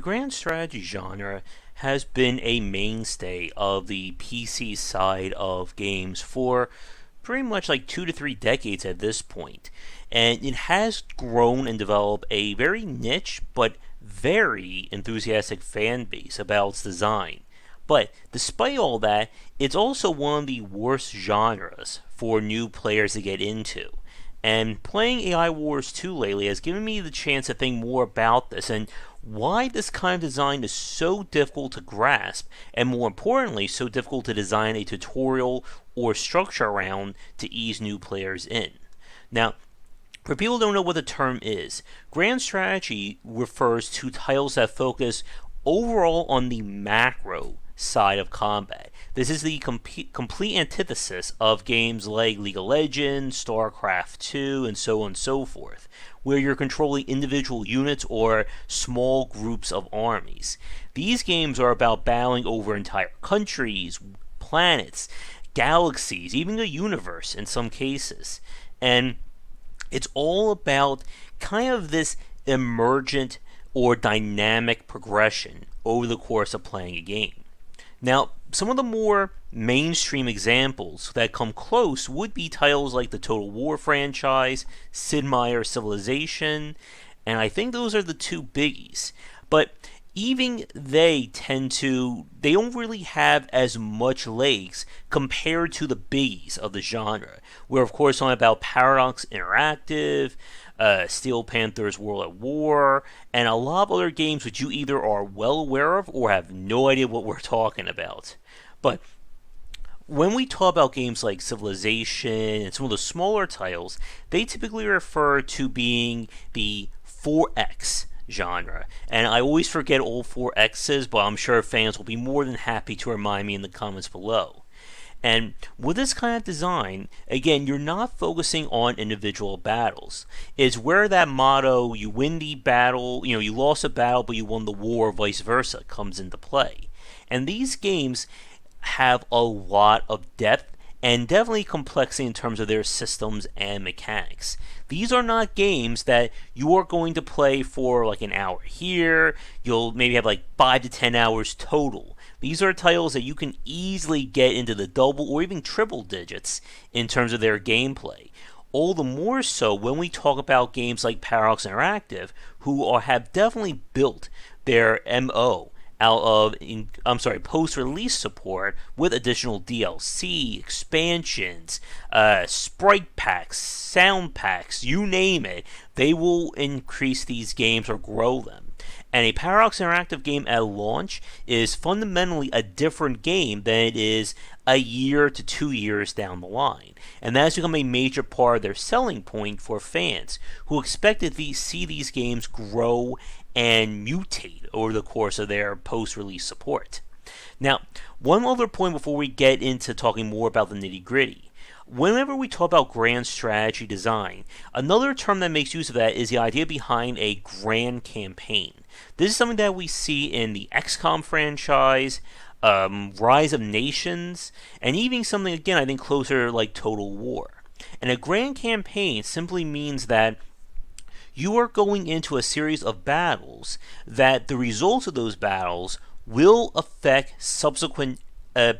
The grand strategy genre has been a mainstay of the PC side of games for pretty much like 2 to 3 decades at this point. And it has grown and developed a very niche but very enthusiastic fan base about its design. But despite all that, it's also one of the worst genres for new players to get into. And playing AI Wars 2 lately has given me the chance to think more about this and why this kind of design is so difficult to grasp, and more importantly, so difficult to design a tutorial or structure around to ease new players in. Now, for people who don't know what the term is, grand strategy refers to titles that focus overall on the macro side of combat. This is the complete antithesis of games like League of Legends, StarCraft 2, and so on and so forth, where you're controlling individual units or small groups of armies. These games are about battling over entire countries, planets, galaxies, even the universe in some cases. And it's all about kind of this emergent or dynamic progression over the course of playing a game. Now, some of the more mainstream examples that come close would be titles like the Total War franchise, Sid Meier's Civilization, and I think those are the two biggies. But even they they don't really have as much legs compared to the biggies of the genre. We're of course talking about Paradox Interactive, Steel Panther's World at War, and a lot of other games which you either are well aware of or have no idea what we're talking about. But when we talk about games like Civilization and some of the smaller titles, they typically refer to being the 4X genre. And I always forget all 4X's, but I'm sure fans will be more than happy to remind me in the comments below. And with this kind of design, again, you're not focusing on individual battles. It's where that motto, you win the battle, you lost a battle, but you won the war, or vice versa, comes into play. And these games have a lot of depth and definitely complexity in terms of their systems and mechanics. These are not games that you are going to play for like an hour here. You'll maybe have like 5 to 10 hours total. These are titles that you can easily get into the double or even triple digits in terms of their gameplay. All the more so when we talk about games like Paradox Interactive, who have definitely built their MO out of post-release support with additional DLC, expansions, sprite packs, sound packs, you name it. They will increase these games or grow them. And a Paradox Interactive game at launch is fundamentally a different game than it is a year to 2 years down the line. And that has become a major part of their selling point for fans who expect to see these games grow and mutate over the course of their post-release support. Now, one other point before we get into talking more about the nitty-gritty. Whenever we talk about grand strategy design, another term that makes use of that is the idea behind a grand campaign. This is something that we see in the XCOM franchise, Rise of Nations, and even something, again, I think closer like Total War. And a grand campaign simply means that you are going into a series of battles that the results of those battles will affect subsequent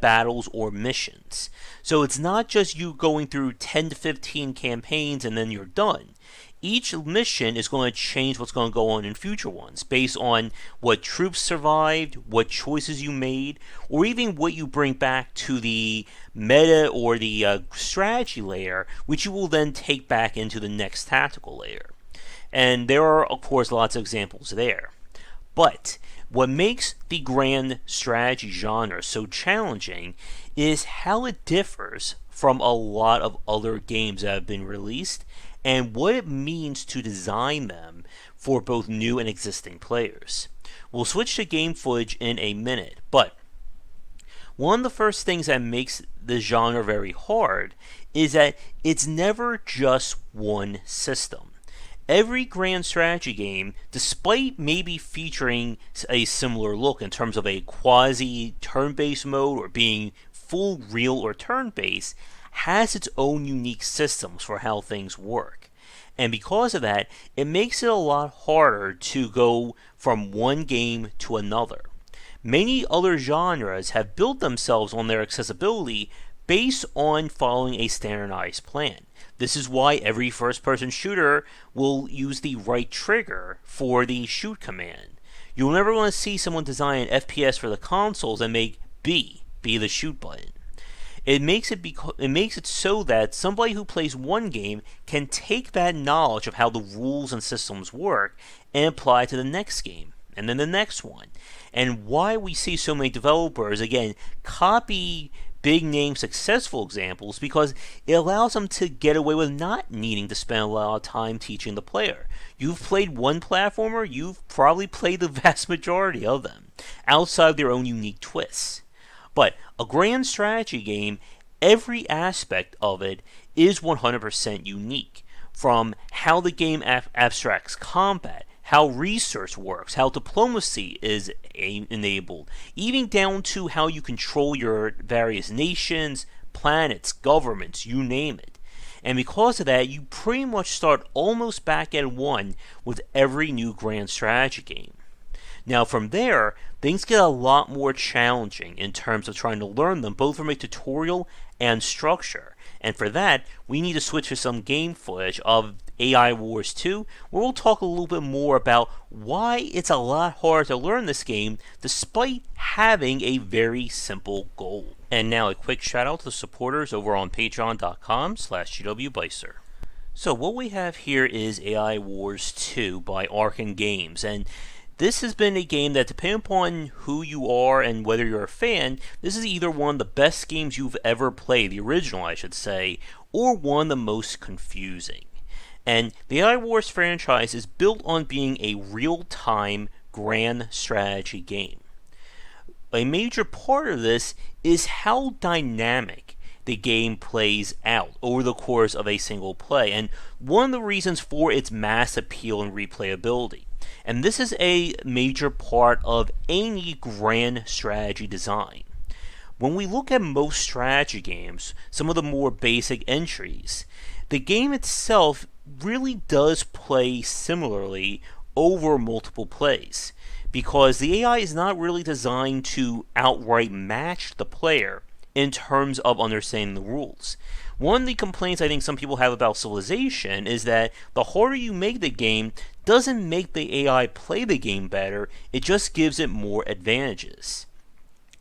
battles or missions. So it's not just you going through 10 to 15 campaigns and then you're done. Each mission is going to change what's going to go on in future ones based on what troops survived, what choices you made, or even what you bring back to the meta or the strategy layer, which you will then take back into the next tactical layer. And there are, of course, lots of examples there. But what makes the grand strategy genre so challenging is how it differs from a lot of other games that have been released and what it means to design them for both new and existing players. We'll switch to game footage in a minute, but one of the first things that makes the genre very hard is that it's never just one system. Every grand strategy game, despite maybe featuring a similar look in terms of a quasi turn-based mode or being full real or turn-based, has its own unique systems for how things work. And because of that, it makes it a lot harder to go from one game to another. Many other genres have built themselves on their accessibility based on following a standardized plan. This is why every first-person shooter will use the right trigger for the shoot command. You'll never want to see someone design an FPS for the consoles and make B be the shoot button. It makes it so that somebody who plays one game can take that knowledge of how the rules and systems work and apply it to the next game, and then the next one. And why we see so many developers, again, copy big name successful examples, because it allows them to get away with not needing to spend a lot of time teaching the player. You've played one platformer, you've probably played the vast majority of them, outside of their own unique twists. But a grand strategy game, every aspect of it is 100% unique. From how the game abstracts combat, how research works, how diplomacy is enabled, even down to how you control your various nations, planets, governments, you name it. And because of that, you pretty much start almost back at one with every new grand strategy game. Now from there, things get a lot more challenging in terms of trying to learn them, both from a tutorial and structure. And for that, we need to switch to some game footage of AI Wars 2, where we'll talk a little bit more about why it's a lot harder to learn this game despite having a very simple goal. And now a quick shout out to the supporters over on patreon.com/GWBycer. So what we have here is AI Wars 2 by Arkan Games, and this has been a game that, depending upon who you are and whether you're a fan, this is either one of the best games you've ever played, the original I should say, or one of the most confusing. And the AI Wars franchise is built on being a real-time grand strategy game. A major part of this is how dynamic the game plays out over the course of a single play, and one of the reasons for its mass appeal and replayability. And this is a major part of any grand strategy design. When we look at most strategy games, some of the more basic entries, the game itself really does play similarly over multiple plays, because the AI is not really designed to outright match the player in terms of understanding the rules. One of the complaints I think some people have about Civilization is that the harder you make the game doesn't make the AI play the game better, it just gives it more advantages.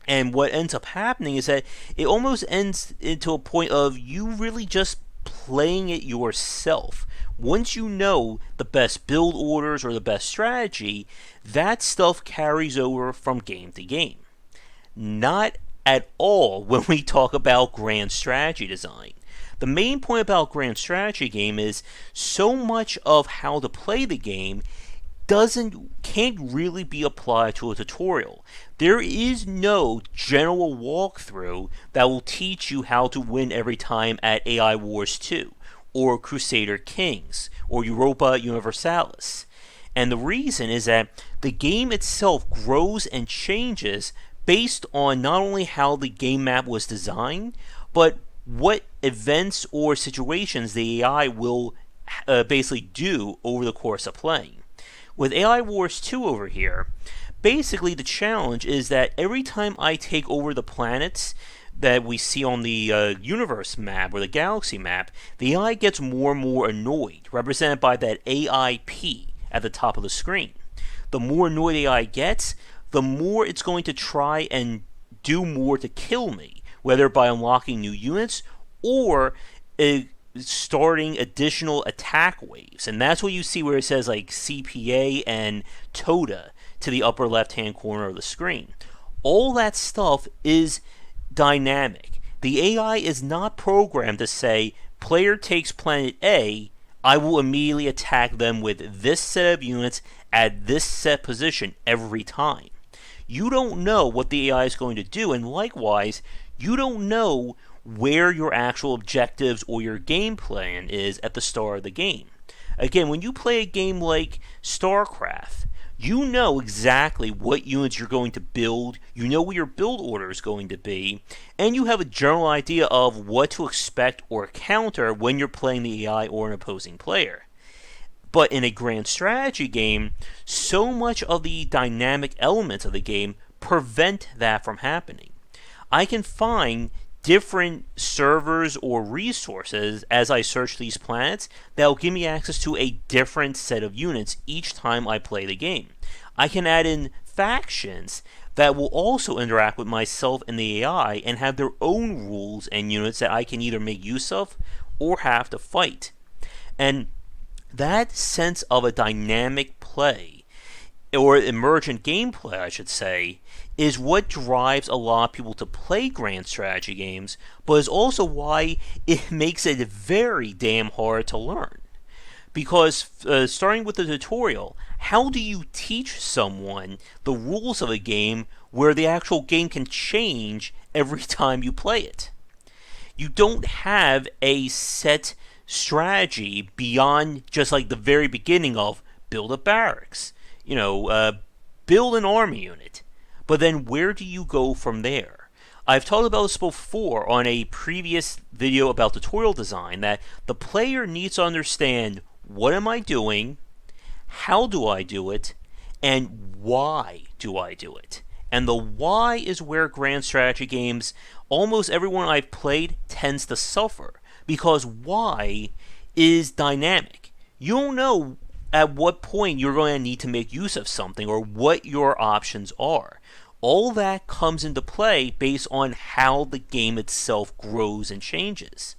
And what ends up happening is that it almost ends into a point of you really just playing it yourself. Once you know the best build orders or the best strategy, that stuff carries over from game to game. Not at all when we talk about grand strategy design. The main point about grand strategy game is so much of how to play the game can't really be applied to a tutorial. There is no general walkthrough that will teach you how to win every time at AI Wars 2, or Crusader Kings, or Europa Universalis. And the reason is that the game itself grows and changes based on not only how the game map was designed, but what events or situations the AI will basically do over the course of playing. With AI Wars 2 over here, basically the challenge is that every time I take over the planets that we see on the universe map or the galaxy map, the AI gets more and more annoyed, represented by that AIP at the top of the screen. The more annoyed the AI gets, the more it's going to try and do more to kill me, whether by unlocking new units or starting additional attack waves. And that's what you see where it says like CPA and TOTA to the upper left hand corner of the screen. All that stuff is dynamic. The AI is not programmed to say, player takes planet A, I will immediately attack them with this set of units at this set position every time. You don't know what the AI is going to do, and likewise, you don't know where your actual objectives or your game plan is at the start of the game. Again, when you play a game like StarCraft, you know exactly what units you're going to build, you know what your build order is going to be, and you have a general idea of what to expect or counter when you're playing the AI or an opposing player. But in a grand strategy game, so much of the dynamic elements of the game prevent that from happening. I can find different servers or resources as I search these planets that will give me access to a different set of units each time I play the game. I can add in factions that will also interact with myself and the AI and have their own rules and units that I can either make use of or have to fight. And that sense of a dynamic play, or emergent gameplay, I should say, is what drives a lot of people to play grand strategy games, but is also why it makes it very damn hard to learn. Because starting with the tutorial, how do you teach someone the rules of a game where the actual game can change every time you play it? You don't have a set strategy beyond just like the very beginning of build a barracks, build an army unit. But then where do you go from there? I've talked about this before on a previous video about tutorial design, that the player needs to understand what am I doing, how do I do it, and why do I do it. And the why is where grand strategy games, almost everyone I've played, tends to suffer. Because why is dynamic. You don't know at what point you're going to need to make use of something or what your options are. All that comes into play based on how the game itself grows and changes.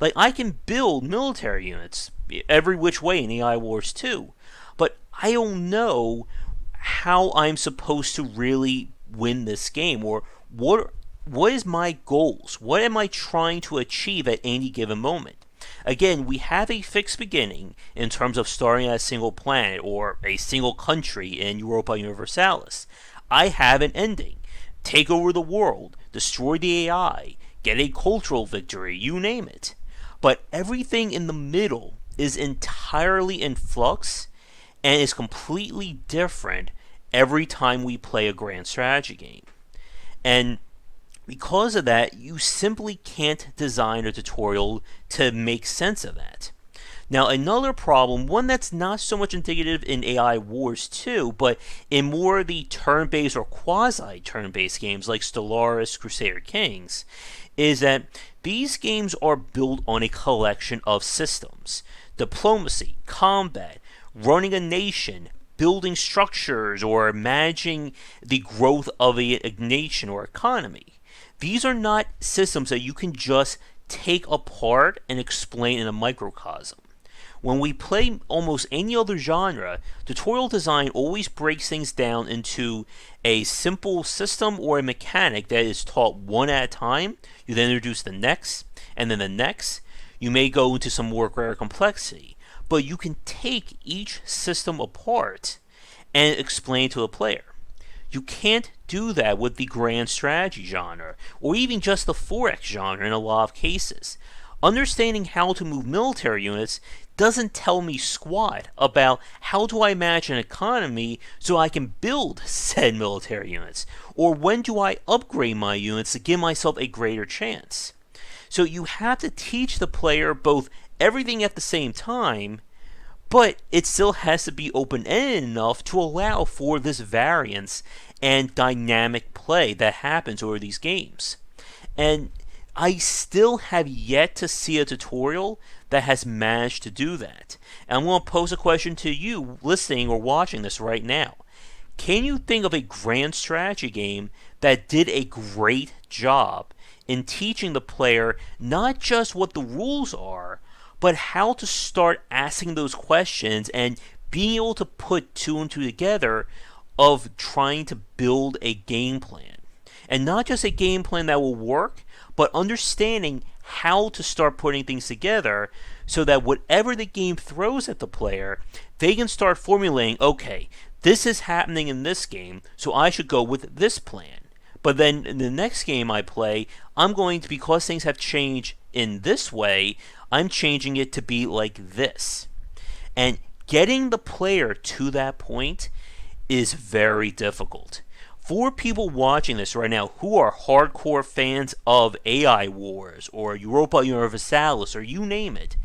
Like, I can build military units every which way in AI Wars 2, but I don't know how I'm supposed to really win this game, or what is my goals? What am I trying to achieve at any given moment? Again, we have a fixed beginning in terms of starting at a single planet or a single country in Europa Universalis. I have an ending. Take over the world, destroy the AI, get a cultural victory, you name it. But everything in the middle is entirely in flux and is completely different every time we play a grand strategy game. And because of that, you simply can't design a tutorial to make sense of that. Now, another problem, one that's not so much indicative in AI Wars 2, but in more of the turn-based or quasi-turn-based games like Stellaris, Crusader Kings, is that these games are built on a collection of systems. Diplomacy, combat, running a nation, building structures, or managing the growth of a nation or economy. These are not systems that you can just take apart and explain in a microcosm. When we play almost any other genre, tutorial design always breaks things down into a simple system or a mechanic that is taught one at a time. You then introduce the next, and then the next. You may go into some more greater complexity, but you can take each system apart and explain it to the player. You can't do that with the grand strategy genre, or even just the 4X genre in a lot of cases. Understanding how to move military units doesn't tell me squat about how do I manage an economy so I can build said military units, or when do I upgrade my units to give myself a greater chance. So you have to teach the player both everything at the same time, but it still has to be open-ended enough to allow for this variance and dynamic play that happens over these games. And I still have yet to see a tutorial that has managed to do that. And I'm going to pose a question to you listening or watching this right now. Can you think of a grand strategy game that did a great job in teaching the player not just what the rules are, but how to start asking those questions and being able to put two and two together of trying to build a game plan? And not just a game plan that will work, but understanding how to start putting things together so that whatever the game throws at the player, they can start formulating, okay, this is happening in this game, so I should go with this plan. But then in the next game I play, I'm going to, because things have changed in this way, I'm changing it to be like this. And getting the player to that point is very difficult. For people watching this right now who are hardcore fans of AI Wars or Europa Universalis or you name it,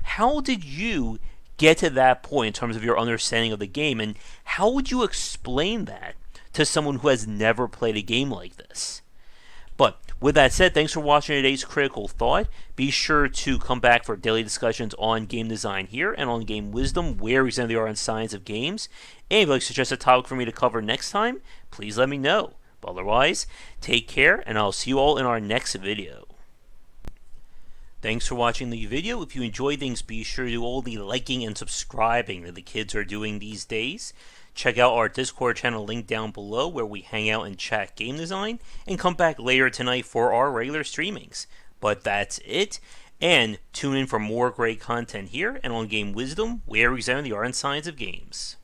how did you get to that point in terms of your understanding of the game, and how would you explain that to someone who has never played a game like this? But with that said, thanks for watching today's Critical Thought. Be sure to come back for daily discussions on game design here and on game wisdom, where exactly they are in science of games. And if you'd like to suggest a topic for me to cover next time, please let me know. But otherwise, take care, and I'll see you all in our next video. Thanks for watching the video. If you enjoyed things, be sure to do all the liking and subscribing that the kids are doing these days. Check out our Discord channel linked down below where we hang out and chat game design, and come back later tonight for our regular streamings. But that's it, and tune in for more great content here and on Game Wisdom, where we examine the art and science of games.